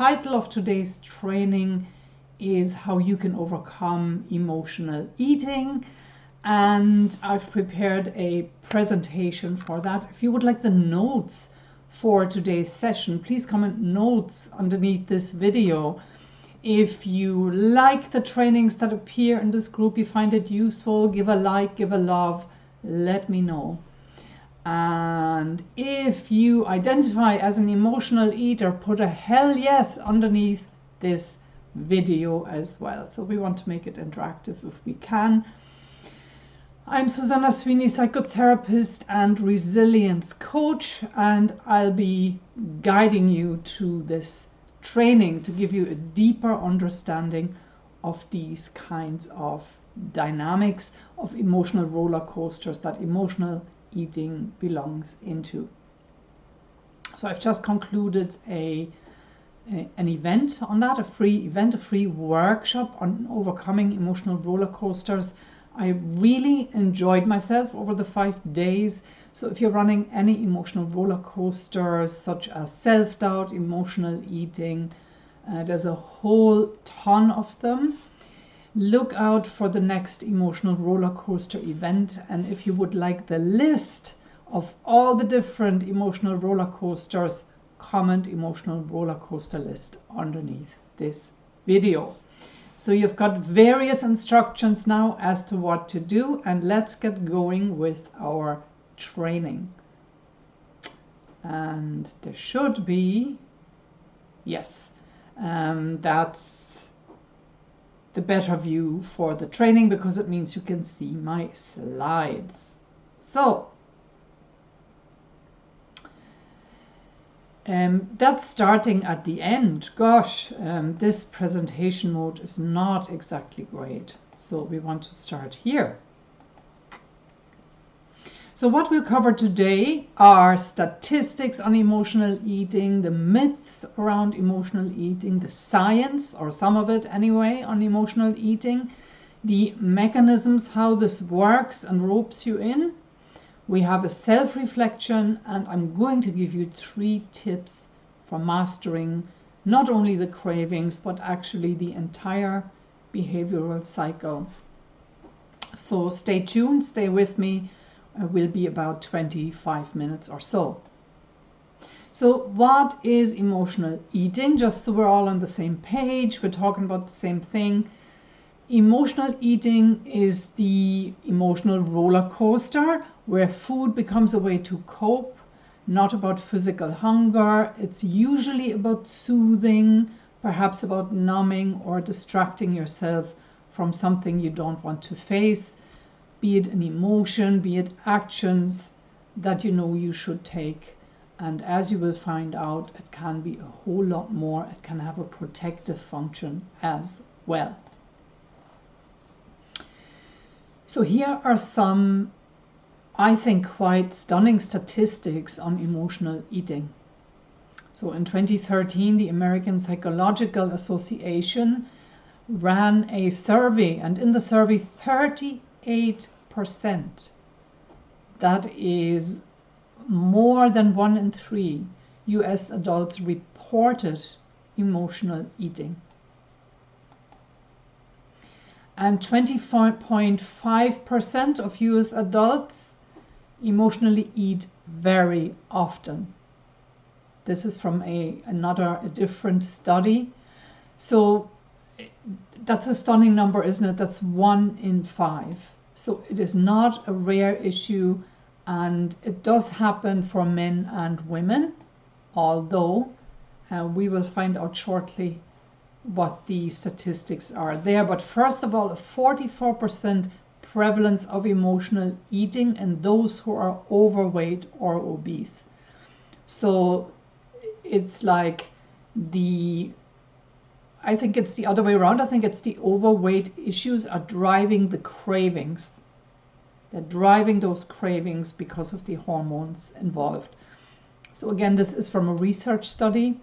title of today's training is How You Can Overcome Emotional Eating, and I've prepared a presentation for that. If you would like the notes for today's session, please comment notes underneath this video. If you like the trainings that appear in this group, you find it useful, give a like, give a love, let me know. And if you identify as an emotional eater, put a hell yes underneath this video as well. So we want to make it interactive if we can. I'm Susanna, Sweeney, psychotherapist and resilience coach, and I'll be guiding you to this training to give you a deeper understanding of these kinds of dynamics of emotional roller coasters that emotional eating belongs into. So I've just concluded an event on that, a free workshop on overcoming emotional roller coasters. I really enjoyed myself over the 5 days. So if you're running any emotional roller coasters such as self-doubt, emotional eating, there's a whole ton of them. Look out for the next emotional roller coaster event, and if you would like the list of all the different emotional roller coasters, comment emotional roller coaster list underneath this video. So you've got various instructions now as to what to do, and let's get going with our training. And there should be, yes, that's the better view for the training because it means you can see my slides. So that's starting at the end. Gosh, this presentation mode is not exactly great. So we want to start here. So what we'll cover today are statistics on emotional eating, the myths around emotional eating, the science, or some of it anyway, on emotional eating, the mechanisms, how this works and ropes you in. We have a self-reflection, and I'm going to give you 3 tips for mastering not only the cravings, but actually the entire behavioral cycle. So stay tuned, stay with me. Will be about 25 minutes or so. So what is emotional eating? Just so we're all on the same page, we're talking about the same thing. Emotional eating is the emotional roller coaster where food becomes a way to cope, not about physical hunger. It's usually about soothing, perhaps about numbing or distracting yourself from something you don't want to face. Be it an emotion, be it actions that you know you should take. And as you will find out, it can be a whole lot more. It can have a protective function as well. So here are some, I think, quite stunning statistics on emotional eating. So in 2013, the American Psychological Association ran a survey, and in the survey, 38%, that is more than 1 in 3 US adults reported emotional eating. And 24.5% of US adults emotionally eat very often. This is from a different study. So that's a stunning number, isn't it? That's 1 in 5. So it is not a rare issue, and it does happen for men and women, although we will find out shortly what the statistics are there. But first of all, a 44% prevalence of emotional eating in those who are overweight or obese. So it's like I think it's the other way around. I think it's the overweight issues are driving the cravings. They're driving those cravings because of the hormones involved. So again, this is from a research study.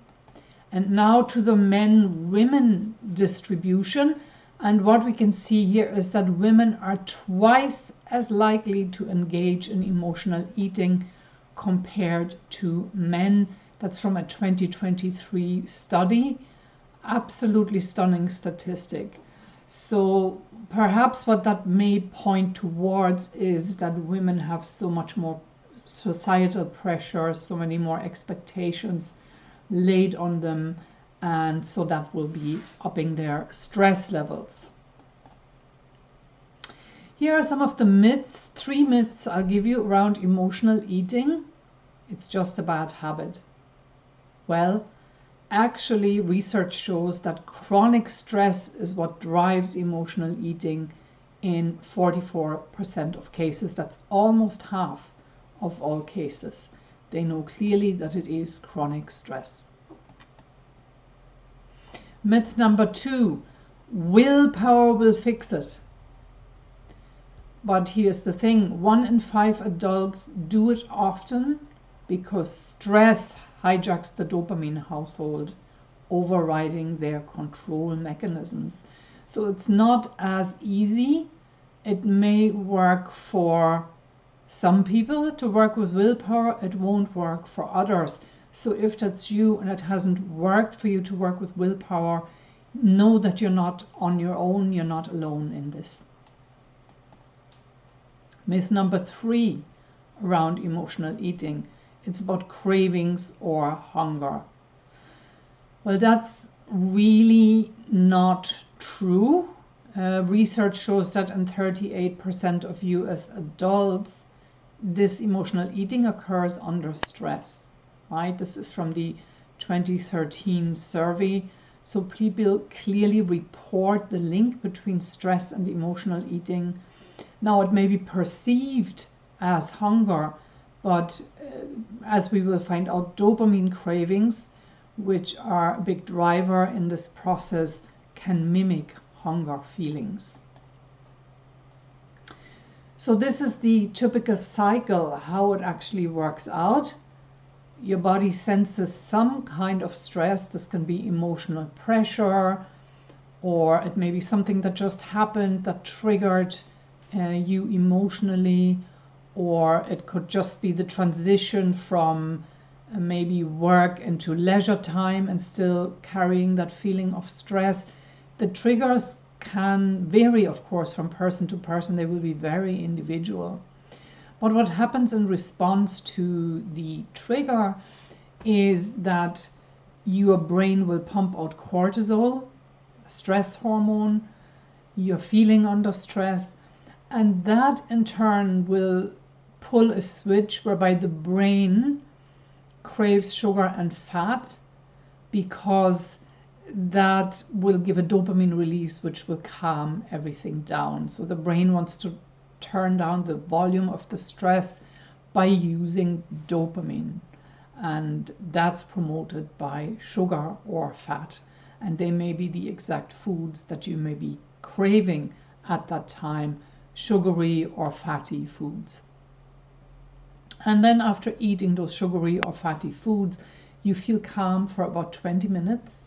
And now to the men-women distribution. And what we can see here is that women are twice as likely to engage in emotional eating compared to men. That's from a 2023 study. Absolutely stunning statistic. So perhaps what that may point towards is that women have so much more societal pressure, so many more expectations laid on them, and so that will be upping their stress levels. Here are some of the myths, 3 myths I'll give you around emotional eating. It's just a bad habit. Well, actually, research shows that chronic stress is what drives emotional eating in 44% of cases. That's almost half of all cases. They know clearly that it is chronic stress. Myth number 2, willpower will fix it. But here's the thing, 1 in 5 adults do it often because stress hijacks the dopamine household, overriding their control mechanisms. So it's not as easy. It may work for some people to work with willpower, it won't work for others. So if that's you and it hasn't worked for you to work with willpower, know that you're not on your own, you're not alone in this. Myth number 3 around emotional eating. It's about cravings or hunger. Well, that's really not true. Research shows that in 38% of US adults, this emotional eating occurs under stress, right? This is from the 2013 survey. So people clearly report the link between stress and emotional eating. Now, it may be perceived as hunger, but as we will find out, dopamine cravings, which are a big driver in this process, can mimic hunger feelings. So this is the typical cycle, how it actually works out. Your body senses some kind of stress. This can be emotional pressure, or it may be something that just happened that triggered you emotionally, or it could just be the transition from maybe work into leisure time and still carrying that feeling of stress. The triggers can vary, of course, from person to person. They will be very individual. But what happens in response to the trigger is that your brain will pump out cortisol, a stress hormone. You're feeling under stress, and that in turn will pull a switch whereby the brain craves sugar and fat, because that will give a dopamine release which will calm everything down. So the brain wants to turn down the volume of the stress by using dopamine, and that's promoted by sugar or fat, and they may be the exact foods that you may be craving at that time, sugary or fatty foods. And then after eating those sugary or fatty foods, you feel calm for about 20 minutes.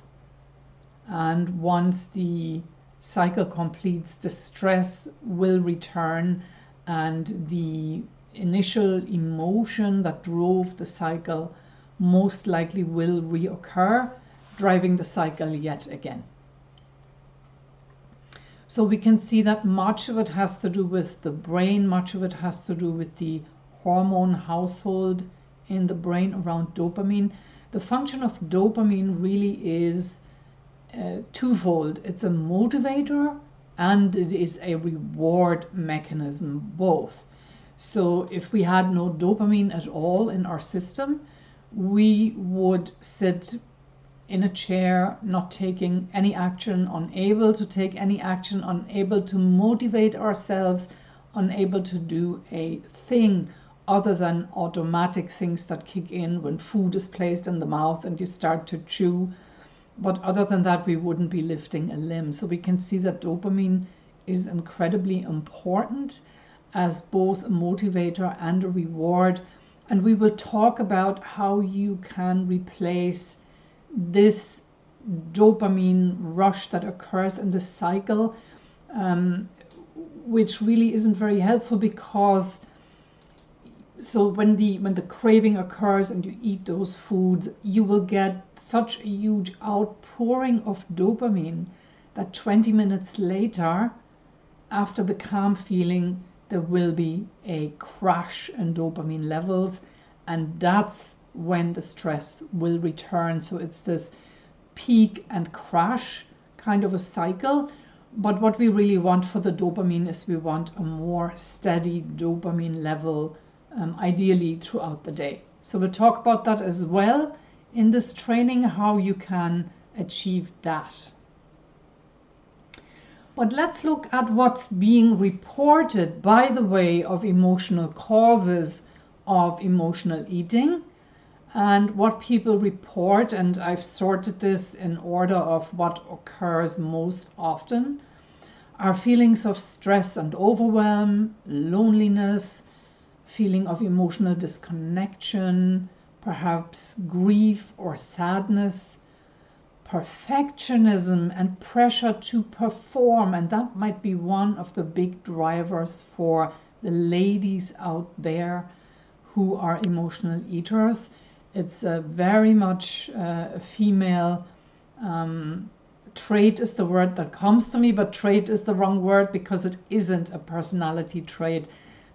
And once the cycle completes, the stress will return, and the initial emotion that drove the cycle most likely will reoccur, driving the cycle yet again. So we can see that much of it has to do with the brain, much of it has to do with the hormone household in the brain around dopamine. The function of dopamine really is twofold. It's a motivator and it is a reward mechanism, both. So if we had no dopamine at all in our system, we would sit in a chair, not taking any action, unable to take any action, unable to motivate ourselves, unable to do a thing other than automatic things that kick in when food is placed in the mouth and you start to chew. But other than that, we wouldn't be lifting a limb. So we can see that dopamine is incredibly important as both a motivator and a reward. And we will talk about how you can replace this dopamine rush that occurs in the cycle, which really isn't very helpful, because So when the craving occurs and you eat those foods, you will get such a huge outpouring of dopamine that 20 minutes later, after the calm feeling, there will be a crash in dopamine levels, and that's when the stress will return. So it's this peak and crash kind of a cycle. But what we really want for the dopamine is we want a more steady dopamine level, ideally throughout the day. So we'll talk about that as well in this training, how you can achieve that. But let's look at what's being reported by the way of emotional causes of emotional eating and what people report. And I've sorted this in order of what occurs most often are feelings of stress and overwhelm, loneliness, feeling of emotional disconnection, perhaps grief or sadness, perfectionism and pressure to perform. And that might be one of the big drivers for the ladies out there who are emotional eaters. It's a very much a female trait is the word that comes to me, but trait is the wrong word because it isn't a personality trait.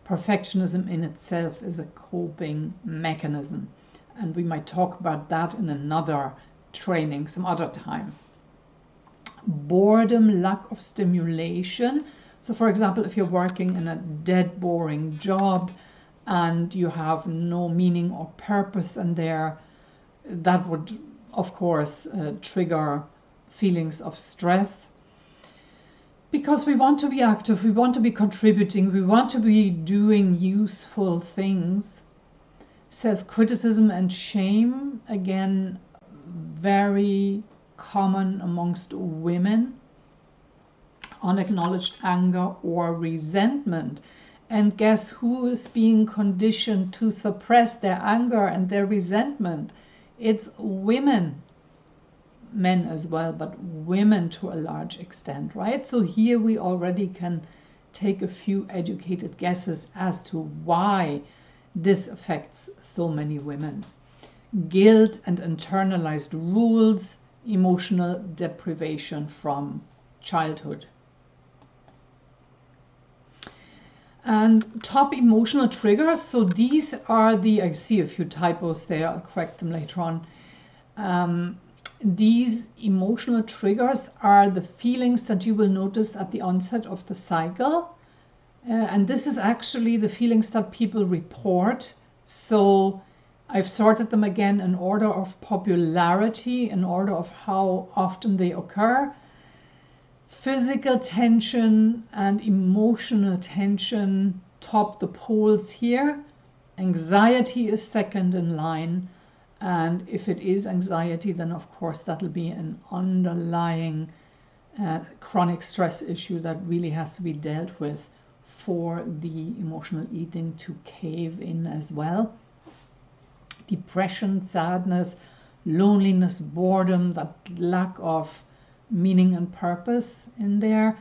Perfectionism in itself is a coping mechanism, and we might talk about that in another training some other time. Boredom, lack of stimulation. So for example, if you're working in a dead boring job and you have no meaning or purpose in there, that would of course trigger feelings of stress. Because we want to be active, we want to be contributing, we want to be doing useful things. Self-criticism and shame, again, very common amongst women. Unacknowledged anger or resentment. And guess who is being conditioned to suppress their anger and their resentment? It's women. Men as well, but women to a large extent, right? So here we already can take a few educated guesses as to why this affects so many women. Guilt and internalized rules, emotional deprivation from childhood. And top emotional triggers. So these are the, I see a few typos there, I'll correct them later on. These emotional triggers are the feelings that you will notice at the onset of the cycle. And this is actually the feelings that people report. So I've sorted them again in order of popularity, in order of how often they occur. Physical tension and emotional tension top the poles here. Anxiety is second in line. And if it is anxiety, then of course that'll be an underlying chronic stress issue that really has to be dealt with for the emotional eating to cave in as well. Depression, sadness, loneliness, boredom, that lack of meaning and purpose in there,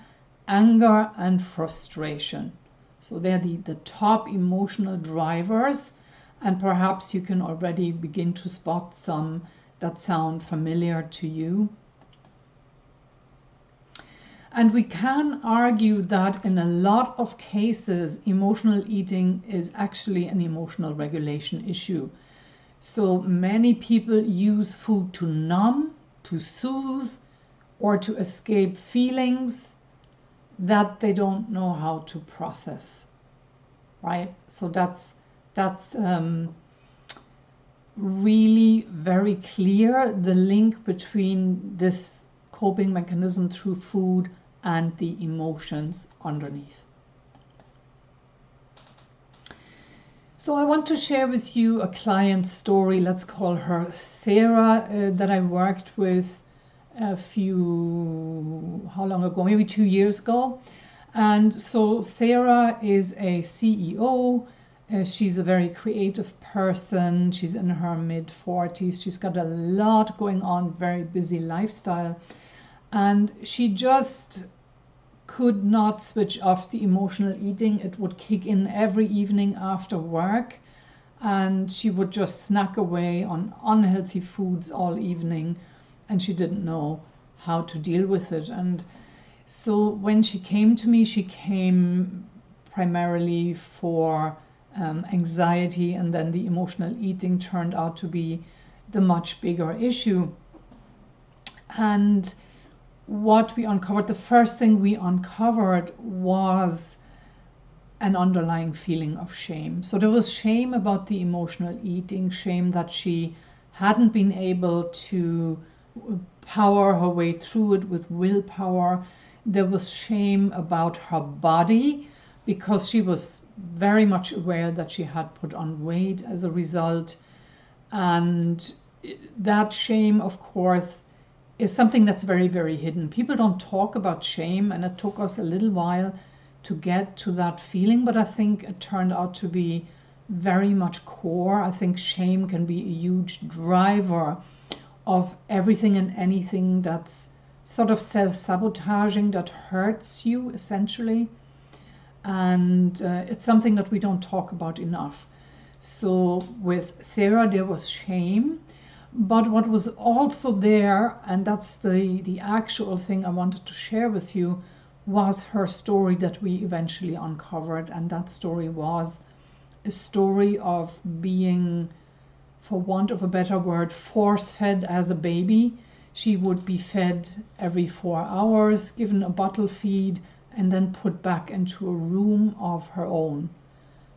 anger and frustration. So they're the top emotional drivers. And perhaps you can already begin to spot some that sound familiar to you. And we can argue that in a lot of cases, emotional eating is actually an emotional regulation issue. So many people use food to numb, to soothe, or to escape feelings that they don't know how to process, right? So that's really very clear, the link between this coping mechanism through food and the emotions underneath. So I want to share with you a client story, let's call her Sarah, that I worked with a few, how long ago, maybe 2 years ago. And so Sarah is a CEO. She's a very creative person. She's in her mid-40s. She's got a lot going on, very busy lifestyle. And she just could not switch off the emotional eating. It would kick in every evening after work. and she would just snack away on unhealthy foods all evening, and she didn't know how to deal with it. And so when she came to me, she came primarily for anxiety, and then the emotional eating turned out to be the much bigger issue. And what we uncovered, the first thing we uncovered was an underlying feeling of shame. So there was shame about the emotional eating, shame that she hadn't been able to power her way through it with willpower. There was shame about her body, because she was very much aware that she had put on weight as a result. And that shame, of course, is something that's very, very hidden. People don't talk about shame, and it took us a little while to get to that feeling, but I think it turned out to be very much core. I think shame can be a huge driver of everything and anything that's sort of self-sabotaging, that hurts you essentially. And it's something that we don't talk about enough. So with Sarah, there was shame, but what was also there, and that's the actual thing I wanted to share with you, was her story that we eventually uncovered. And that story was a story of being, for want of a better word, force-fed as a baby. She would be fed every 4 hours, given a bottle feed, and then put back into a room of her own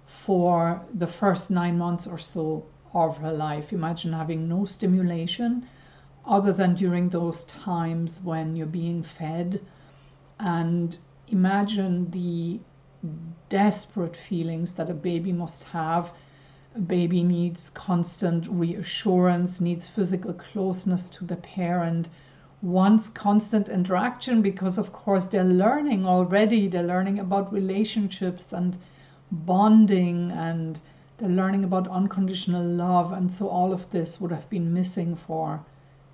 for the first 9 months or so of her life. Imagine having no stimulation other than during those times when you're being fed. And imagine the desperate feelings that a baby must have. A baby needs constant reassurance, needs physical closeness to the parent, wants constant interaction, because of course they're learning already. They're learning about relationships and bonding, and they're learning about unconditional love. And so all of this would have been missing for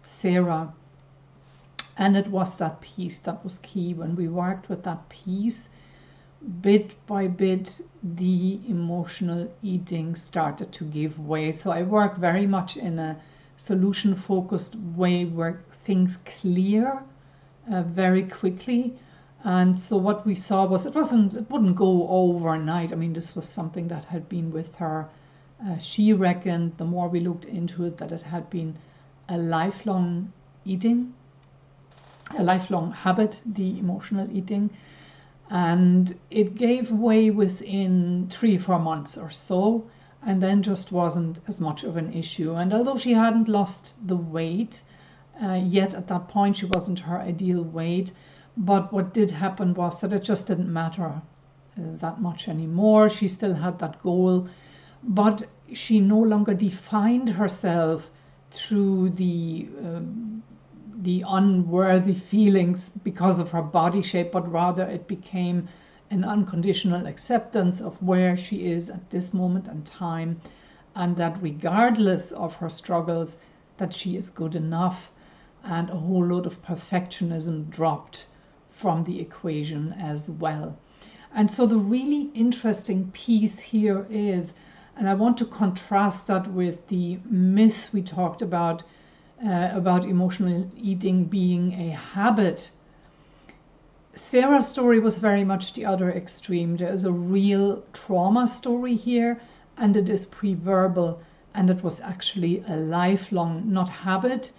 Sarah. And it was that piece that was key. When we worked with that piece, bit by bit, the emotional eating started to give way. So I work very much in a solution-focused way where things clear very quickly. And so what we saw was it wouldn't go overnight. I mean, this was something that had been with her. She reckoned, the more we looked into it, that it had been a lifelong eating, a lifelong habit, the emotional eating. And it gave way within 3-4 months or so, and then just wasn't as much of an issue. And although she hadn't lost the weight yet at that point, she wasn't her ideal weight, but what did happen was that it just didn't matter that much anymore. She still had that goal, but she no longer defined herself through the unworthy feelings because of her body shape, but rather it became an unconditional acceptance of where she is at this moment in time, and that regardless of her struggles, that she is good enough. And a whole load of perfectionism dropped from the equation as well. And so the really interesting piece here is, and I want to contrast that with the myth we talked about emotional eating being a habit. Sarah's story was very much the other extreme. There is a real trauma story here, and it is pre-verbal, and it was actually a lifelong, not habit,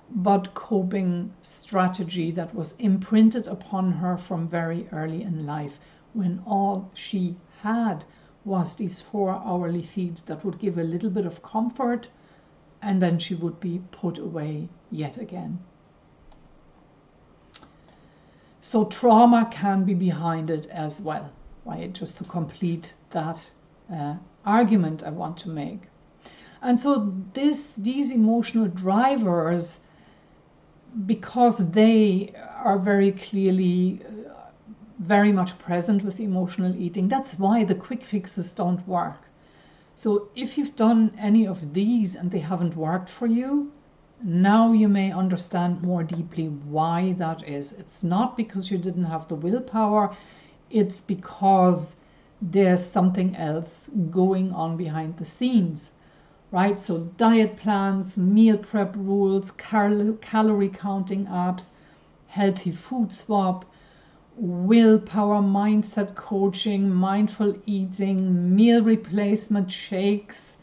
but coping strategy that was imprinted upon her from very early in life, when all she had was these 4 hourly feeds that would give a little bit of comfort, and then she would be put away yet again. So trauma can be behind it as well, right? Just to complete that argument I want to make. And so these emotional drivers, because they are very clearly very much present with emotional eating, that's why the quick fixes don't work. So if you've done any of these and they haven't worked for you, now you may understand more deeply why that is. It's not because you didn't have the willpower, it's because there's something else going on behind the scenes, right? So diet plans, meal prep rules, calorie counting apps, healthy food swap, willpower, mindset coaching, mindful eating, meal replacement shakes,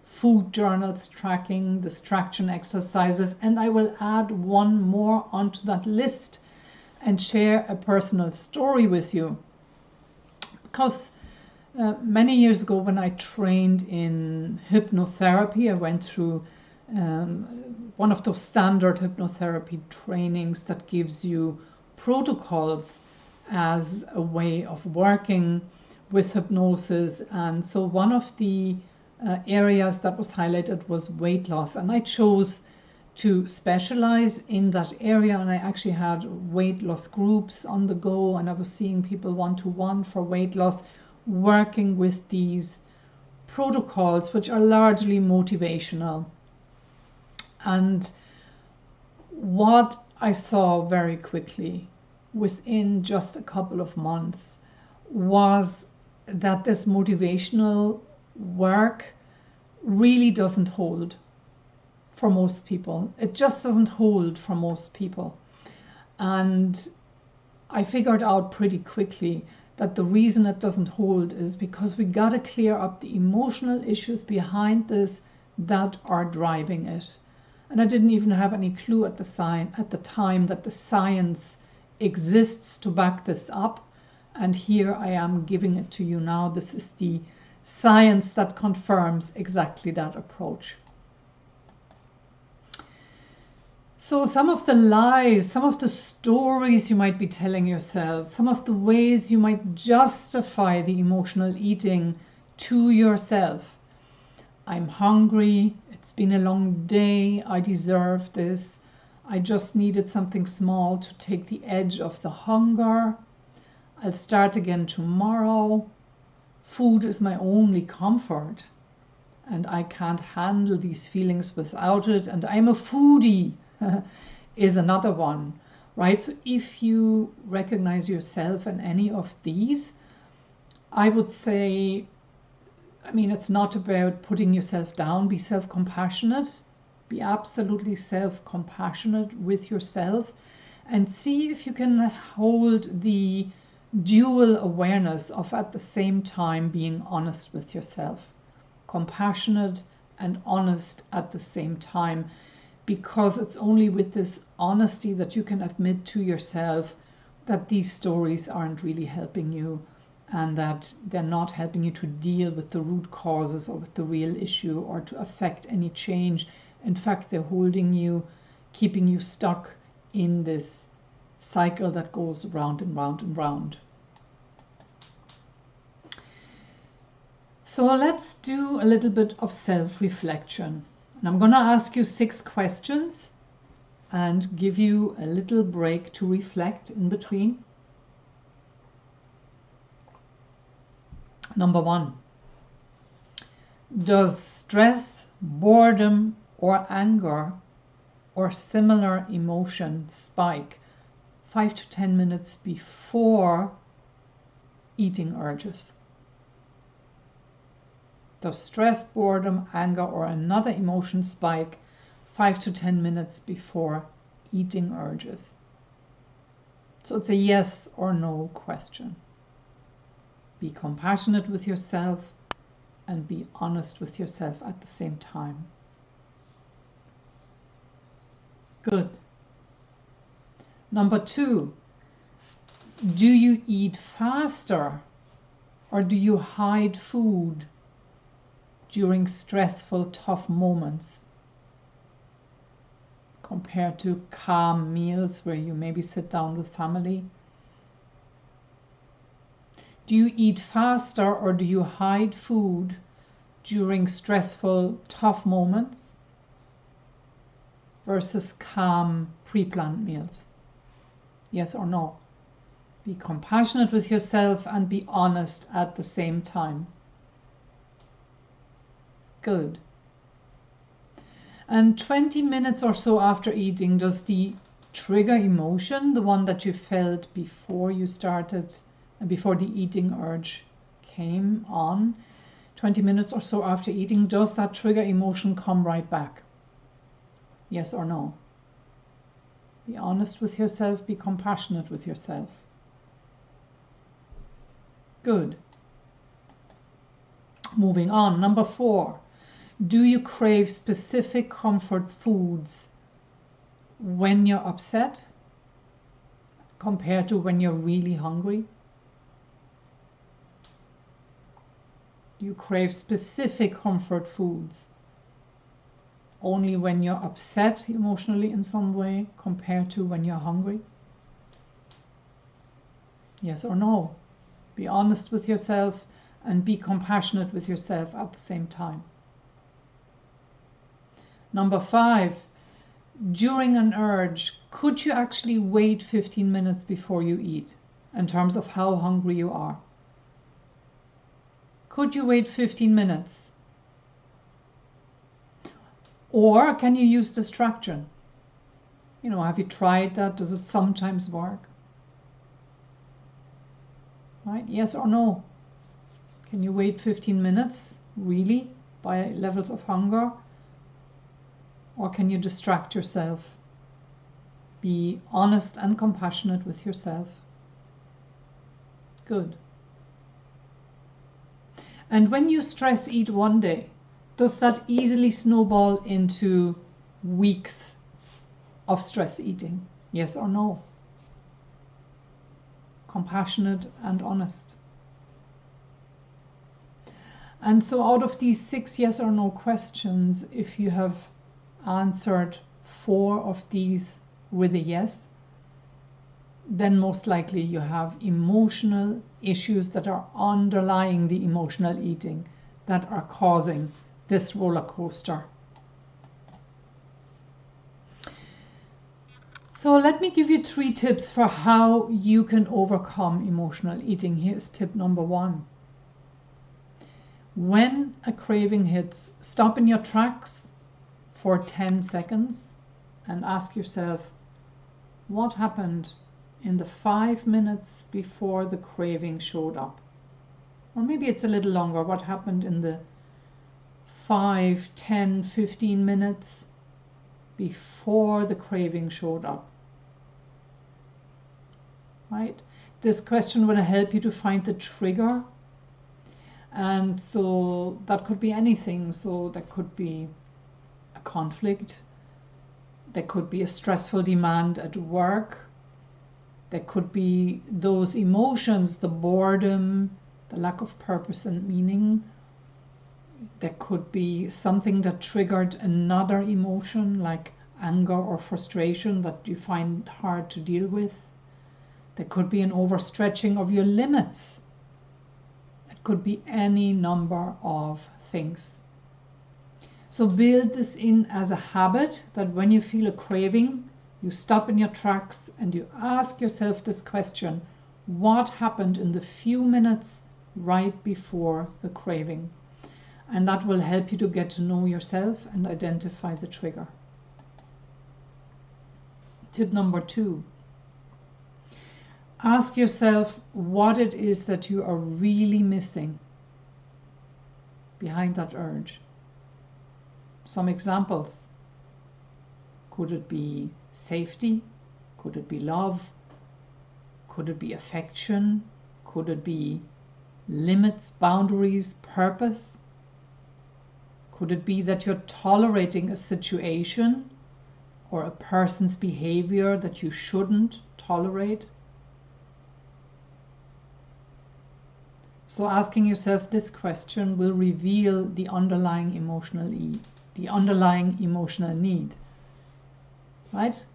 food journals tracking, distraction exercises, and I will add one more onto that list and share a personal story with you. Because many years ago, when I trained in hypnotherapy, I went through one of those standard hypnotherapy trainings that gives you protocols as a way of working with hypnosis. And so one of the areas that was highlighted was weight loss, and I chose to specialize in that area, and I actually had weight loss groups on the go, and I was seeing people one-to-one for weight loss, working with these protocols, which are largely motivational. And what I saw very quickly within just a couple of months was that this motivational work really doesn't hold for most people. It just doesn't hold for most people. And I figured out pretty quickly that the reason it doesn't hold is because we got to clear up the emotional issues behind this that are driving it. And I didn't even have any clue at the time that the science exists to back this up. And here I am giving it to you now. This is the science that confirms exactly that approach. So some of the lies, some of the stories you might be telling yourself, some of the ways you might justify the emotional eating to yourself. I'm hungry, it's been a long day, I deserve this, I just needed something small to take the edge off the hunger, I'll start again tomorrow, food is my only comfort, and I can't handle these feelings without it, and I'm a foodie. Is another one, right? So if you recognize yourself in any of these, I would say, I mean, it's not about putting yourself down. Be self-compassionate. Be absolutely self-compassionate with yourself, and see if you can hold the dual awareness of at the same time being honest with yourself. Compassionate and honest at the same time. Because it's only with this honesty that you can admit to yourself that these stories aren't really helping you, and that they're not helping you to deal with the root causes or with the real issue or to affect any change. In fact, they're holding you, keeping you stuck in this cycle that goes round and round and round. So let's do a little bit of self-reflection. And I'm going to ask you 6 questions and give you a little break to reflect in between. Number 1. Does stress, boredom, or anger or similar emotion spike 5 to 10 minutes before eating urges? Does stress, boredom, anger, or another emotion spike 5 to 10 minutes before eating urges? So it's a yes or no question. Be compassionate with yourself and be honest with yourself at the same time. Good. Number 2, do you eat faster or do you hide food during stressful, tough moments compared to calm meals where you maybe sit down with family? Do you eat faster or do you hide food during stressful, tough moments versus calm, pre-planned meals? Yes or no? Be compassionate with yourself and be honest at the same time. Good. And 20 minutes or so after eating, does the trigger emotion, the one that you felt before you started, before the eating urge came on 20 minutes or so after eating, does that trigger emotion come right back? Yes or no? Be honest with yourself, be compassionate with yourself. Good. Moving on, number 4. Do you crave specific comfort foods when you're upset compared to when you're really hungry? Do you crave specific comfort foods only when you're upset emotionally in some way compared to when you're hungry? Yes or no? Be honest with yourself and be compassionate with yourself at the same time. Number 5, during an urge, could you actually wait 15 minutes before you eat in terms of how hungry you are? Could you wait 15 minutes? Or can you use distraction? You know, have you tried that? Does it sometimes work? Right? Yes or no? Can you wait 15 minutes, really, by levels of hunger? Or can you distract yourself? Be honest and compassionate with yourself. Good. And when you stress eat one day, does that easily snowball into weeks of stress eating? Yes or no? Compassionate and honest. And so out of these 6 yes or no questions, if you have answered 4 of these with a yes, then most likely you have emotional issues that are underlying the emotional eating that are causing this roller coaster. So let me give you 3 tips for how you can overcome emotional eating. Here's tip number 1. When a craving hits, stop in your tracks for 10 seconds and ask yourself, what happened in the 5 minutes before the craving showed up? Or maybe it's a little longer. What happened in the 5, 10, 15 minutes before the craving showed up? Right? This question will help you to find the trigger. And so that could be anything. So that could be a conflict. There could be a stressful demand at work. There could be those emotions, the boredom, the lack of purpose and meaning. There could be something that triggered another emotion like anger or frustration that you find hard to deal with. There could be an overstretching of your limits. It could be any number of things. So build this in as a habit that when you feel a craving, you stop in your tracks and you ask yourself this question: what happened in the few minutes right before the craving? And that will help you to get to know yourself and identify the trigger. Tip number 2. Ask yourself what it is that you are really missing behind that urge. Some examples. Could it be safety? Could it be love? Could it be affection? Could it be limits, boundaries, purpose? Could it be that you're tolerating a situation or a person's behavior that you shouldn't tolerate? So asking yourself this question will reveal the underlying emotional need, right?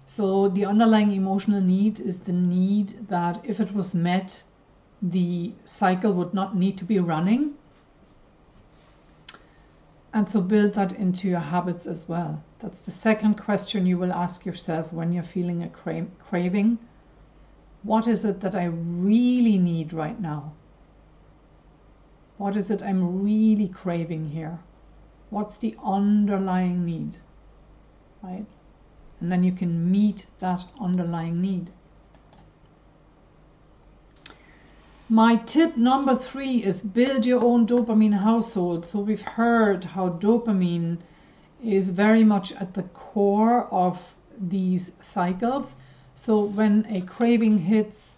So the underlying emotional need is the need that if it was met, the cycle would not need to be running. And so build that into your habits as well. That's the second question you will ask yourself when you're feeling a craving. What is it that I really need right now? What is it I'm really craving here? What's the underlying need, right? And then you can meet that underlying need. My tip number 3 is build your own dopamine household. So we've heard how dopamine is very much at the core of these cycles. So when a craving hits,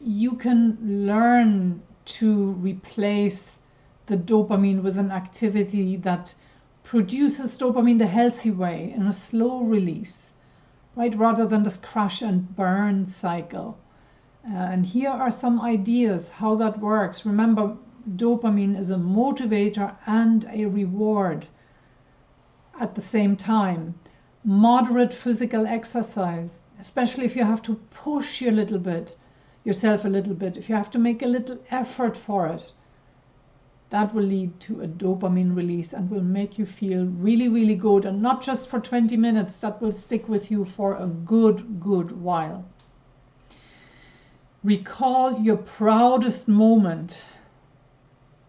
you can learn to replace the dopamine with an activity that produces dopamine the healthy way, in a slow release, right? Rather than this crash and burn cycle. And here are some ideas how that works. Remember, dopamine is a motivator and a reward at the same time. Moderate physical exercise, especially if you have to push yourself a little bit, if you have to make a little effort for it, that will lead to a dopamine release and will make you feel really, really good. And not just for 20 minutes, that will stick with you for a good while. Recall your proudest moment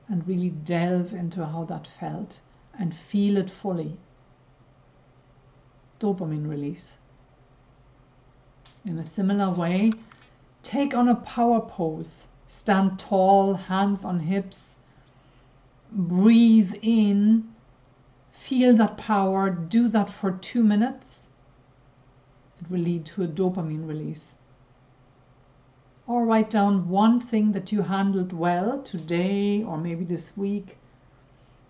and really delve into how that felt and feel it fully. Dopamine release. In a similar way, take on a power pose. Stand tall, hands on hips. Breathe in. Feel that power. Do that for 2 minutes. It will lead to a dopamine release. Or write down one thing that you handled well today or maybe this week.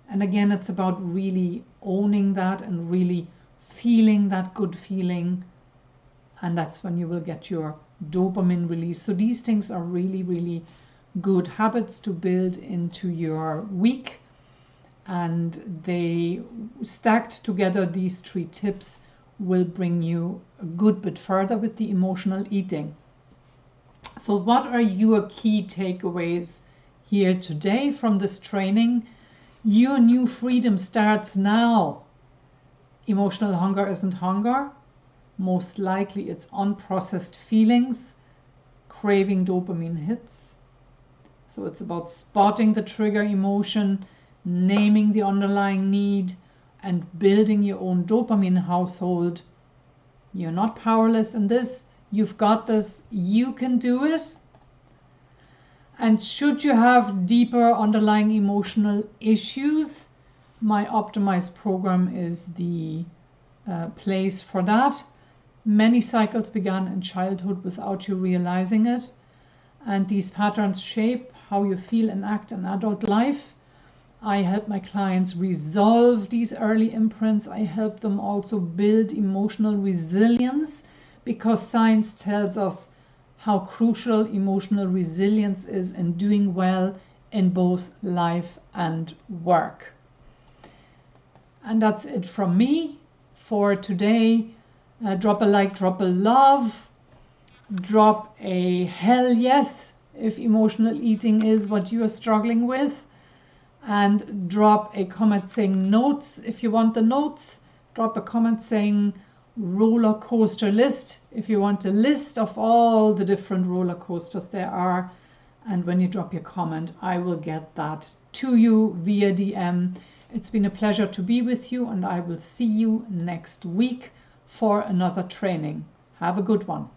And again, it's about really owning that and really feeling that good feeling. And that's when you will get your dopamine release. So these things are really, really good habits to build into your week. And they, stacked together, these 3 tips will bring you a good bit further with the emotional eating. So what are your key takeaways here today from this training? Your new freedom starts now. Emotional hunger isn't hunger. Most likely it's unprocessed feelings, craving dopamine hits. So it's about spotting the trigger emotion, naming the underlying need, and building your own dopamine household. You're not powerless in this. You've got this. You can do it. And should you have deeper underlying emotional issues, my Optimise program is the place for that. Many cycles began in childhood without you realizing it. And these patterns shape how you feel and act in adult life. I help my clients resolve these early imprints. I help them also build emotional resilience, because science tells us how crucial emotional resilience is in doing well in both life and work. And that's it from me for today. Drop a like, drop a love, drop a hell yes if emotional eating is what you are struggling with, and drop a comment saying notes if you want the notes. Drop a comment saying roller coaster list if you want a list of all the different roller coasters there are. And when you drop your comment, I will get that to you via DM. It's been a pleasure to be with you, and I will see you next week for another training. Have a good one.